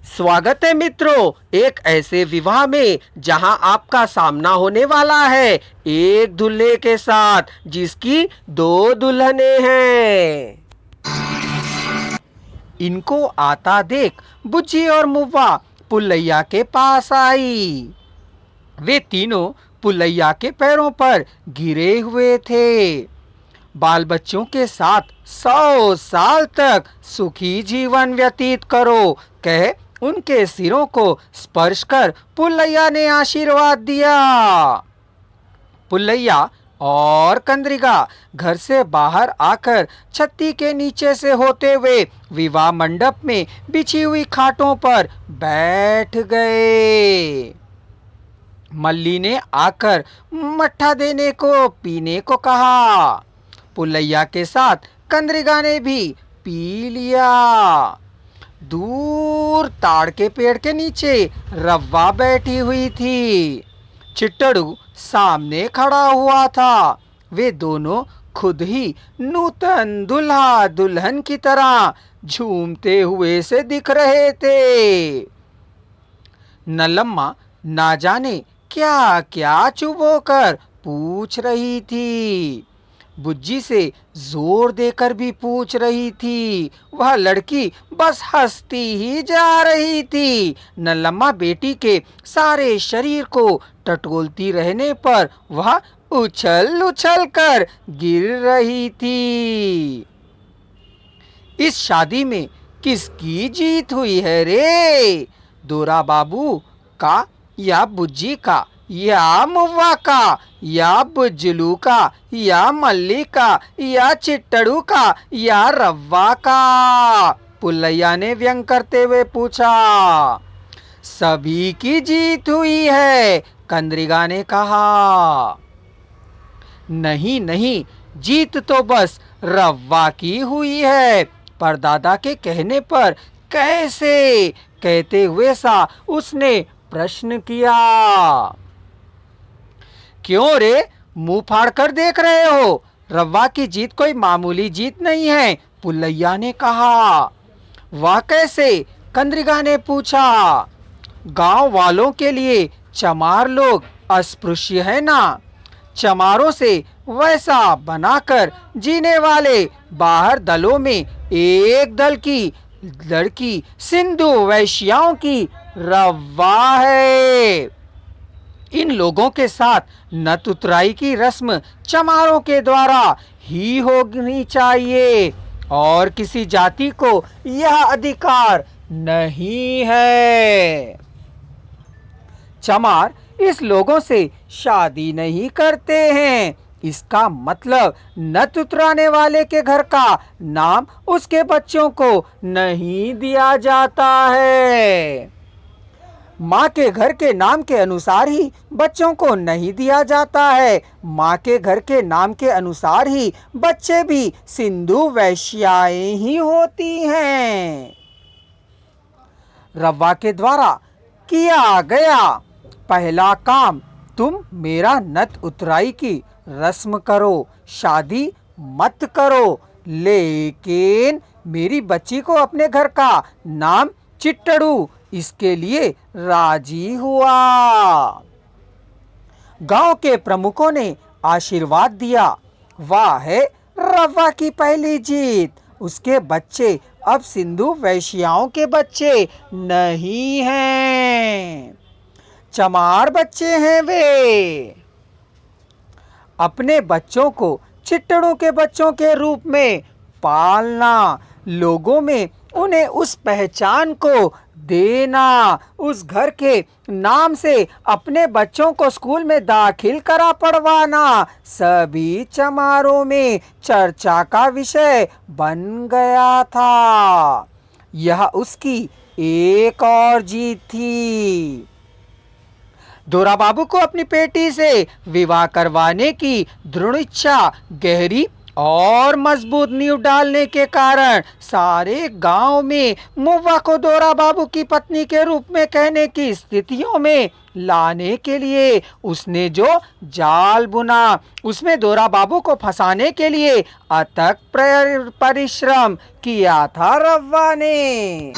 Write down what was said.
स्वागत है मित्रों, एक ऐसे विवाह में जहां आपका सामना होने वाला है एक दूल्हे के साथ जिसकी दो दुल्हनें हैं। इनको आता देख बुच्ची और मुव्वा पुल्लैया के पास आई। वे तीनों पुल्लैया के पैरों पर गिरे हुए थे। बाल बच्चों के साथ 100 साल तक सुखी जीवन व्यतीत करो कह उनके सिरों को स्पर्श कर पुल्लैया ने आशीर्वाद दिया। पुल्लैया और कंद्रिगा घर से बाहर आकर छत्ती के नीचे से होते हुए विवाह मंडप में बिछी हुई खाटों पर बैठ गए। मल्ली ने आकर मट्ठा देने को पीने को कहा। पुल्लैया के साथ कंद्रिगा ने भी पी लिया। दूर ताड़ के पेड़ के नीचे रव्वा बैठी हुई थी। चिट्टड़ू सामने खड़ा हुआ था। वे दोनों खुद ही नूतन दुल्हा दुल्हन की तरह झूमते हुए से दिख रहे थे। नलम्मा ना जाने क्या क्या चुप होकर पूछ रही थी। बुज्जी से जोर देकर भी पूछ रही थी। वह लड़की बस हंसती ही जा रही थी। नलम्मा बेटी के सारे शरीर को टटोलती रहने पर वह उछल उछल कर गिर रही थी। इस शादी में किसकी जीत हुई है रे? दोरा बाबू का या बुज्जी का या मुव्वा का या बुज्जलू का या मल्ली का या चिट्टड़ू का या रव्वा का? पुल्लैया ने व्यंग करते हुए पूछा। सभी की जीत हुई है, कंद्रिगा ने कहा। नहीं नहीं, जीत तो बस रव्वा की हुई है। परदादा के कहने पर कैसे? कहते हुए सा उसने प्रश्न किया। क्यों रे, मुंह फाड़ कर देख रहे हो? रव्वा की जीत कोई मामूली जीत नहीं है, पुल्लैया ने कहा। वह कैसे? कंद्रिगा ने पूछा। गांव वालों के लिए चमार लोग अस्पृश्य है ना। चमारों से वैसा बनाकर जीने वाले बाहर दलों में एक दल की लड़की सिंधु वैश्याओं की रव्वा है। इन लोगों के साथ नत उतराई की रस्म चमारों के द्वारा ही होनी चाहिए और किसी जाति को यह अधिकार नहीं है। चमार इस लोगों से शादी नहीं करते हैं। इसका मतलब नत उतराने वाले के घर का नाम उसके बच्चों को नहीं दिया जाता है। माँ के घर के नाम के अनुसार ही बच्चों को नहीं दिया जाता है। माँ के घर के नाम के अनुसार ही बच्चे भी सिंधु वैश्याएं ही होती हैं। रव्वा के द्वारा किया गया पहला काम, तुम मेरा नत उतराई की रस्म करो, शादी मत करो, लेकिन मेरी बच्ची को अपने घर का नाम चिट्टड़ू इसके लिए राजी हुआ। गांव के प्रमुखों ने आशीर्वाद दिया। वाह है रव्वा की पहली जीत। उसके बच्चे अब सिंधु वैश्याओं के बच्चे नहीं हैं, चमार बच्चे हैं वे। अपने बच्चों को चिट्टड़ों के बच्चों के रूप में पालना, लोगों में उन्हें उस पहचान को देना, उस घर के नाम से अपने बच्चों को स्कूल में दाखिल करा पढ़वाना सभी चमारों में चर्चा का विषय बन गया था। यह उसकी एक और जीत थी। दोरा बाबू को अपनी बेटी से विवाह करवाने की दृढ़ इच्छा गहरी और मजबूत नींव डालने के कारण सारे गांव में मुव्वा को दोरा बाबू की पत्नी के रूप में कहने की स्थितियों में लाने के लिए उसने जो जाल बुना, उसमें दोरा बाबू को फंसाने के लिए अथक परिश्रम किया था रव्वा ने।